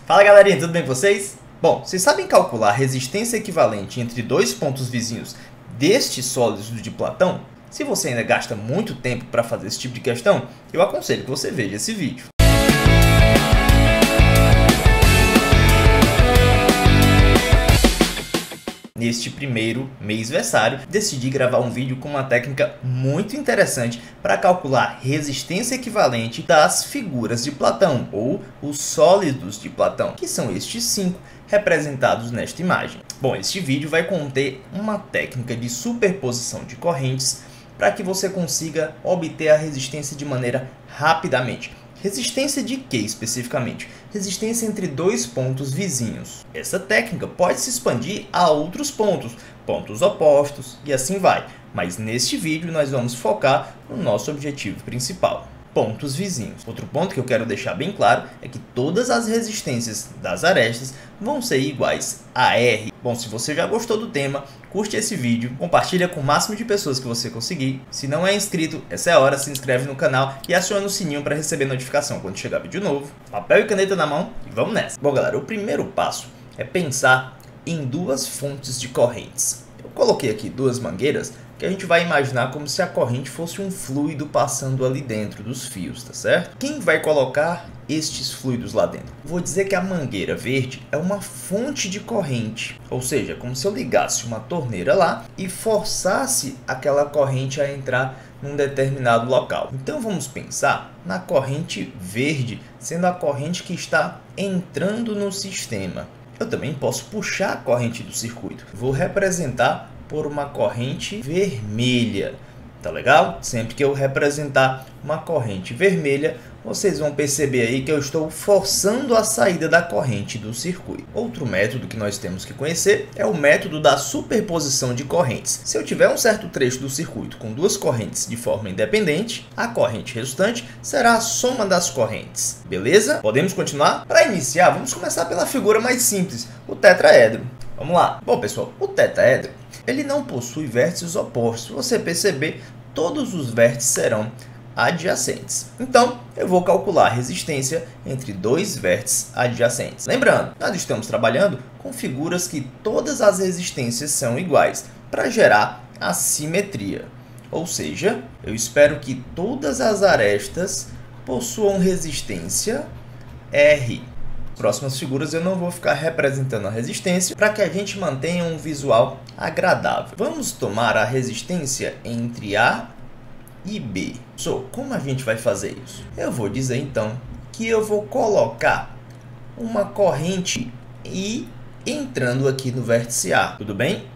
Fala galerinha, tudo bem com vocês? Bom, vocês sabem calcular a resistência equivalente entre dois pontos vizinhos destes sólidos de Platão? Se você ainda gasta muito tempo para fazer esse tipo de questão, eu aconselho que você veja esse vídeo. Neste primeiro mêsversário, decidi gravar um vídeo com uma técnica muito interessante para calcular a resistência equivalente das figuras de Platão, ou os sólidos de Platão, que são estes 5 representados nesta imagem. Bom, este vídeo vai conter uma técnica de superposição de correntes para que você consiga obter a resistência de maneira rapidamente. Resistência de que especificamente? Resistência entre dois pontos vizinhos. Essa técnica pode se expandir a outros pontos, pontos opostos e assim vai. Mas neste vídeo nós vamos focar no nosso objetivo principal. Pontos vizinhos. Outro ponto que eu quero deixar bem claro é que todas as resistências das arestas vão ser iguais a R. Bom, se você já gostou do tema, curte esse vídeo, compartilha com o máximo de pessoas que você conseguir. Se não é inscrito, essa é a hora, se inscreve no canal e aciona o sininho para receber notificação quando chegar vídeo novo. Papel e caneta na mão e vamos nessa. Bom galera, o primeiro passo é pensar em duas fontes de correntes. Eu coloquei aqui duas mangueiras que a gente vai imaginar como se a corrente fosse um fluido passando ali dentro dos fios, tá certo? Quem vai colocar estes fluidos lá dentro? Vou dizer que a mangueira verde é uma fonte de corrente, ou seja, como se eu ligasse uma torneira lá e forçasse aquela corrente a entrar num determinado local. Então vamos pensar na corrente verde sendo a corrente que está entrando no sistema. Eu também posso puxar a corrente do circuito. Vou representar por uma corrente vermelha. Tá legal? Sempre que eu representar uma corrente vermelha, vocês vão perceber aí que eu estou forçando a saída da corrente do circuito. Outro método que nós temos que conhecer é o método da superposição de correntes. Se eu tiver um certo trecho do circuito com duas correntes de forma independente, a corrente resultante será a soma das correntes. Beleza? Podemos continuar? Para iniciar, vamos começar pela figura mais simples, o tetraedro. Vamos lá. Bom, pessoal, o tetraedro ele não possui vértices opostos. Se você perceber, todos os vértices serão adjacentes. Então, eu vou calcular a resistência entre dois vértices adjacentes. Lembrando, nós estamos trabalhando com figuras que todas as resistências são iguais, para gerar a simetria. Ou seja, eu espero que todas as arestas possuam resistência R. Próximas figuras eu não vou ficar representando a resistência para que a gente mantenha um visual agradável. Vamos tomar a resistência entre A e B. Como a gente vai fazer isso? Eu vou dizer então que eu vou colocar uma corrente I entrando aqui no vértice A, tudo bem?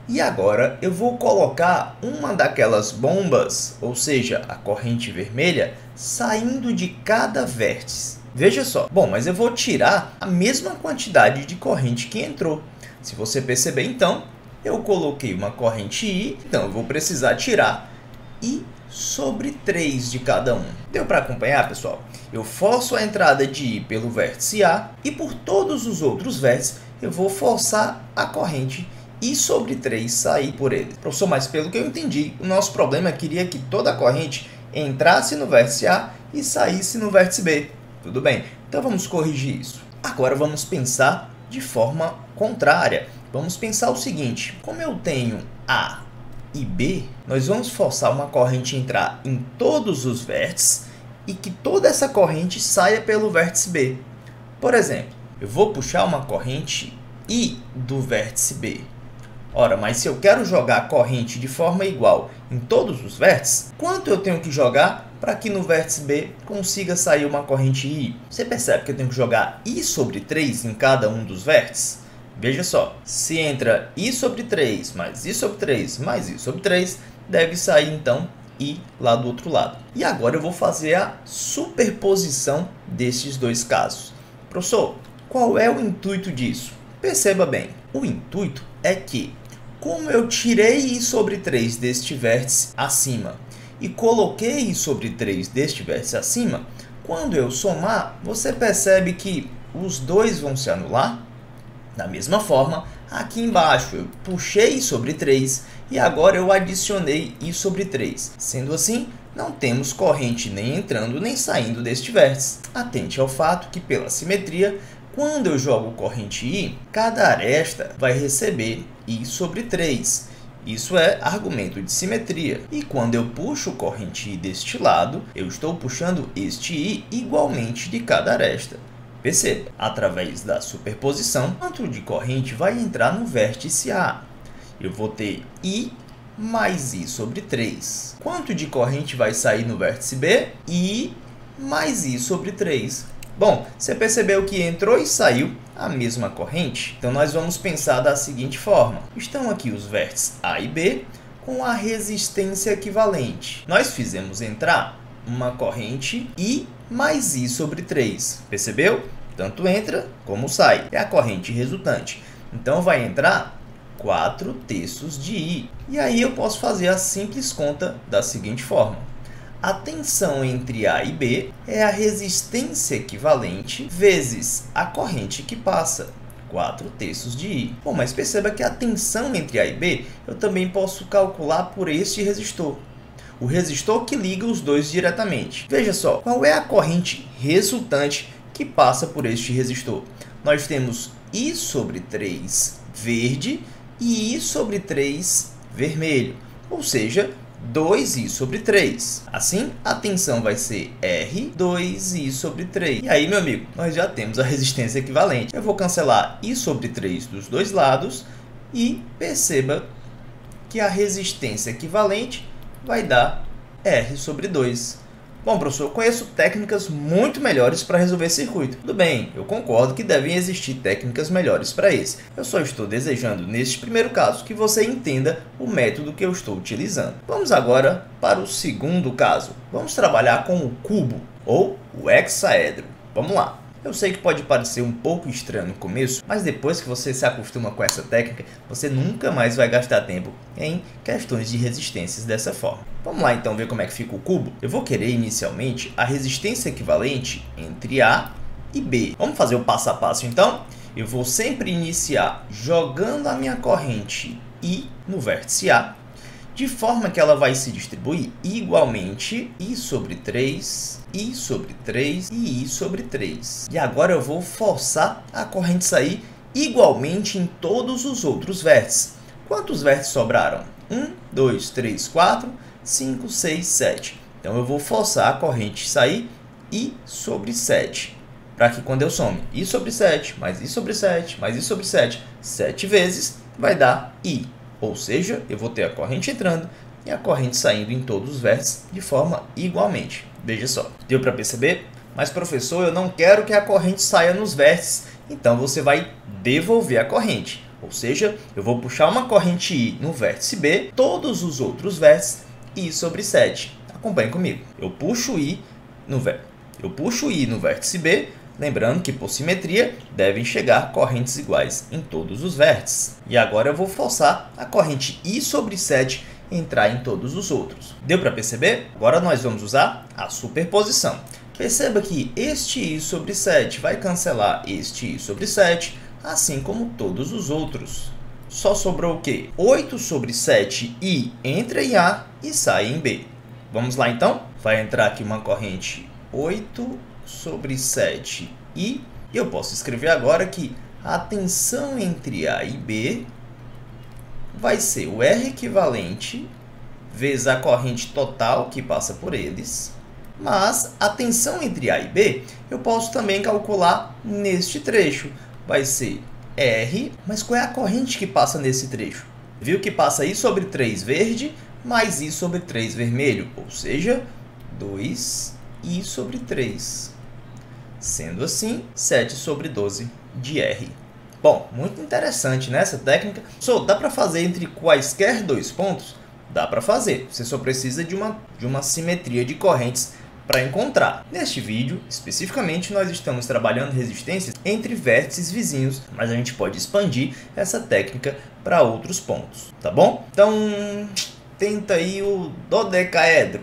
E agora eu vou colocar uma daquelas bombas, ou seja, a corrente vermelha, saindo de cada vértice. Veja só, bom, mas eu vou tirar a mesma quantidade de corrente que entrou. Se você perceber, então, eu coloquei uma corrente I, então eu vou precisar tirar I sobre 3 de cada um. Deu para acompanhar, pessoal? Eu forço a entrada de I pelo vértice A e por todos os outros vértices eu vou forçar a corrente I sobre 3 sair por ele. Professor, mas pelo que eu entendi, o nosso problema queria que toda a corrente entrasse no vértice A e saísse no vértice B. Tudo bem, então vamos corrigir isso. Agora vamos pensar de forma contrária. Vamos pensar o seguinte, como eu tenho A e B, nós vamos forçar uma corrente a entrar em todos os vértices e que toda essa corrente saia pelo vértice B. Por exemplo, eu vou puxar uma corrente I do vértice B. Ora, mas se eu quero jogar a corrente de forma igual em todos os vértices, quanto eu tenho que jogar para que no vértice B consiga sair uma corrente I? Você percebe que eu tenho que jogar I sobre 3 em cada um dos vértices? Veja só, se entra I sobre 3 mais I sobre 3 mais I sobre 3, deve sair então I lá do outro lado. E agora eu vou fazer a superposição destes dois casos. Professor, qual é o intuito disso? Perceba bem, o intuito é que, como eu tirei I sobre 3 deste vértice acima e coloquei I sobre 3 deste vértice acima, quando eu somar, você percebe que os dois vão se anular? Da mesma forma, aqui embaixo eu puxei I sobre 3 e agora eu adicionei I sobre 3. Sendo assim, não temos corrente nem entrando nem saindo deste vértice. Atente ao fato que, pela simetria, Quando eu jogo corrente I, cada aresta vai receber I sobre 3. Isso é argumento de simetria. E quando eu puxo corrente I deste lado, eu estou puxando este I igualmente de cada aresta. Perceba, através da superposição, quanto de corrente vai entrar no vértice A? Eu vou ter I mais I sobre 3. Quanto de corrente vai sair no vértice B? I mais I sobre 3. Bom, você percebeu que entrou e saiu a mesma corrente? Então, nós vamos pensar da seguinte forma. Estão aqui os vértices A e B com a resistência equivalente. Nós fizemos entrar uma corrente I mais I sobre 3. Percebeu? Tanto entra como sai. É a corrente resultante. Então, vai entrar 4/3 de I. E aí eu posso fazer a simples conta da seguinte forma. A tensão entre A e B é a resistência equivalente vezes a corrente que passa, 4/3 de I. Bom, mas perceba que a tensão entre A e B eu também posso calcular por este resistor. O resistor que liga os dois diretamente. Veja só, qual é a corrente resultante que passa por este resistor? Nós temos I sobre 3 verde e I sobre 3 vermelho, ou seja, 2I sobre 3. Assim, a tensão vai ser R 2I sobre 3. E aí, meu amigo, nós já temos a resistência equivalente. Eu vou cancelar I sobre 3 dos dois lados e perceba que a resistência equivalente vai dar R sobre 2. Bom, professor, eu conheço técnicas muito melhores para resolver circuito. Tudo bem, eu concordo que devem existir técnicas melhores para esse. Eu só estou desejando, neste primeiro caso, que você entenda o método que eu estou utilizando. Vamos agora para o segundo caso. Vamos trabalhar com o cubo, ou o hexaedro. Vamos lá. Eu sei que pode parecer um pouco estranho no começo, mas depois que você se acostuma com essa técnica, você nunca mais vai gastar tempo em questões de resistências dessa forma. Vamos lá então ver como é que fica o cubo. Eu vou querer inicialmente a resistência equivalente entre A e B. Vamos fazer o passo a passo então? Eu vou sempre iniciar jogando a minha corrente I no vértice A, de forma que ela vai se distribuir igualmente I sobre 3, I sobre 3 e I sobre 3. E agora eu vou forçar a corrente sair igualmente em todos os outros vértices. Quantos vértices sobraram? 1, 2, 3, 4, 5, 6, 7. Então eu vou forçar a corrente sair I sobre 7. Para que quando eu some I sobre 7, mais I sobre 7, mais I sobre 7, 7 vezes, vai dar I. Ou seja, eu vou ter a corrente entrando e a corrente saindo em todos os vértices de forma igualmente. Veja só, deu para perceber? Mas professor, eu não quero que a corrente saia nos vértices, então você vai devolver a corrente. Ou seja, eu vou puxar uma corrente I no vértice B, todos os outros vértices, I sobre 7. Acompanhe comigo. Eu puxo I no vértice B, lembrando que, por simetria, devem chegar correntes iguais em todos os vértices. E agora eu vou forçar a corrente I sobre 7 entrar em todos os outros. Deu para perceber? Agora nós vamos usar a superposição. Perceba que este I sobre 7 vai cancelar este I sobre 7, assim como todos os outros. Só sobrou o quê? 8 sobre 7I entra em A e sai em B. Vamos lá então? Vai entrar aqui uma corrente 8 sobre 7I. E eu posso escrever agora que a tensão entre A e B vai ser o R equivalente vezes a corrente total que passa por eles. Mas a tensão entre A e B eu posso também calcular neste trecho. Vai ser R, mas qual é a corrente que passa nesse trecho? Viu que passa I sobre 3 verde mais I sobre 3 vermelho, ou seja, 2I sobre 3. Sendo assim, 7 sobre 12 de R. Bom, muito interessante nessa técnica. Dá para fazer entre quaisquer dois pontos? Dá para fazer. Você só precisa de uma simetria de correntes para encontrar. Neste vídeo, especificamente, nós estamos trabalhando resistências entre vértices vizinhos, mas a gente pode expandir essa técnica para outros pontos, tá bom? Então, tenta aí o dodecaedro.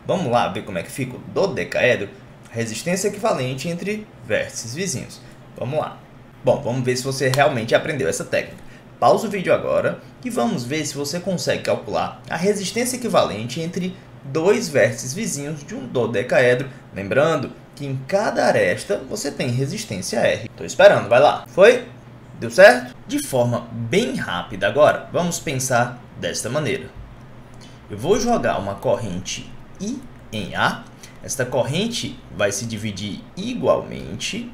Vamos lá ver como é que fica o dodecaedro. Resistência equivalente entre vértices vizinhos. Vamos lá. Bom, vamos ver se você realmente aprendeu essa técnica. Pausa o vídeo agora e vamos ver se você consegue calcular a resistência equivalente entre dois vértices vizinhos de um dodecaedro. Lembrando que em cada aresta você tem resistência R. Tô esperando, vai lá. Foi? Deu certo? De forma bem rápida agora, vamos pensar desta maneira. Eu vou jogar uma corrente I em A. Esta corrente vai se dividir igualmente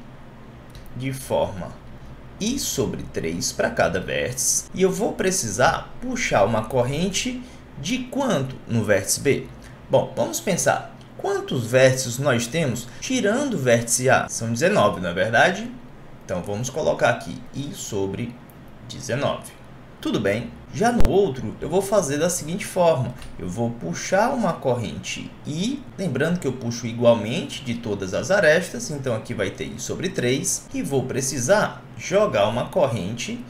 de forma I sobre 3 para cada vértice. E eu vou precisar puxar uma corrente de quanto no vértice B? Bom, vamos pensar. Quantos vértices nós temos tirando o vértice A? São 19, não é verdade? Então, vamos colocar aqui I sobre 19. Tudo bem. Já no outro, eu vou fazer da seguinte forma. Eu vou puxar uma corrente I, lembrando que eu puxo igualmente de todas as arestas, então aqui vai ter I sobre 3, e vou precisar jogar uma corrente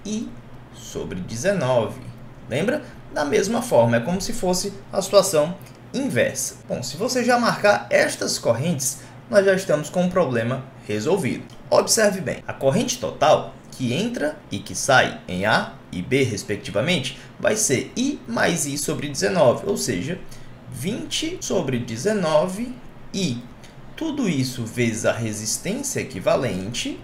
I sobre 19. Lembra? Da mesma forma, é como se fosse a situação inversa. Bom, se você já marcar estas correntes, nós já estamos com o problema resolvido. Observe bem, a corrente total que entra e que sai em A e B, respectivamente, vai ser I mais I sobre 19, ou seja, 20 sobre 19I. Tudo isso vezes a resistência equivalente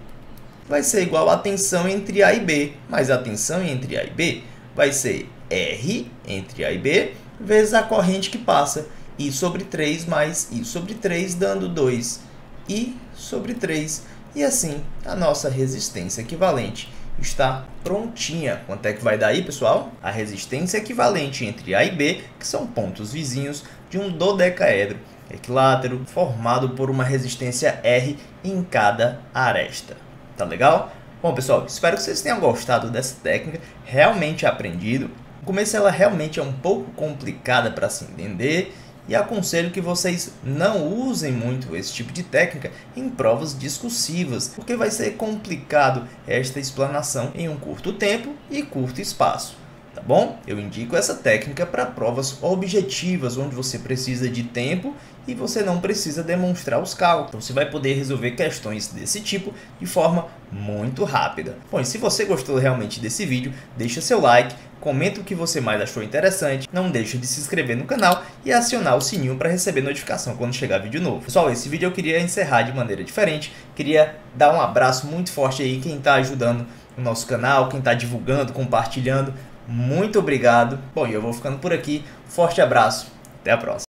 vai ser igual à tensão entre A e B, mas a tensão entre A e B vai ser R entre A e B vezes a corrente que passa, I sobre 3 mais I sobre 3, dando 2I sobre 3. E assim, a nossa resistência equivalente está prontinha. Quanto é que vai dar aí, pessoal? A resistência equivalente entre A e B, que são pontos vizinhos de um dodecaedro equilátero formado por uma resistência R em cada aresta. Tá legal? Bom, pessoal, espero que vocês tenham gostado dessa técnica, realmente aprendido. No começo ela realmente é um pouco complicada para se entender, e aconselho que vocês não usem muito esse tipo de técnica em provas discursivas, porque vai ser complicado esta explanação em um curto tempo e curto espaço. Tá bom? Eu indico essa técnica para provas objetivas, onde você precisa de tempo e você não precisa demonstrar os cálculos. Então, você vai poder resolver questões desse tipo de forma muito rápida. Bom, e se você gostou realmente desse vídeo, deixa seu like, comenta o que você mais achou interessante, não deixe de se inscrever no canal e acionar o sininho para receber notificação quando chegar vídeo novo. Pessoal, esse vídeo eu queria encerrar de maneira diferente, queria dar um abraço muito forte aí quem está ajudando o nosso canal, quem está divulgando, compartilhando. Muito obrigado. Bom, e eu vou ficando por aqui. Forte abraço. Até a próxima.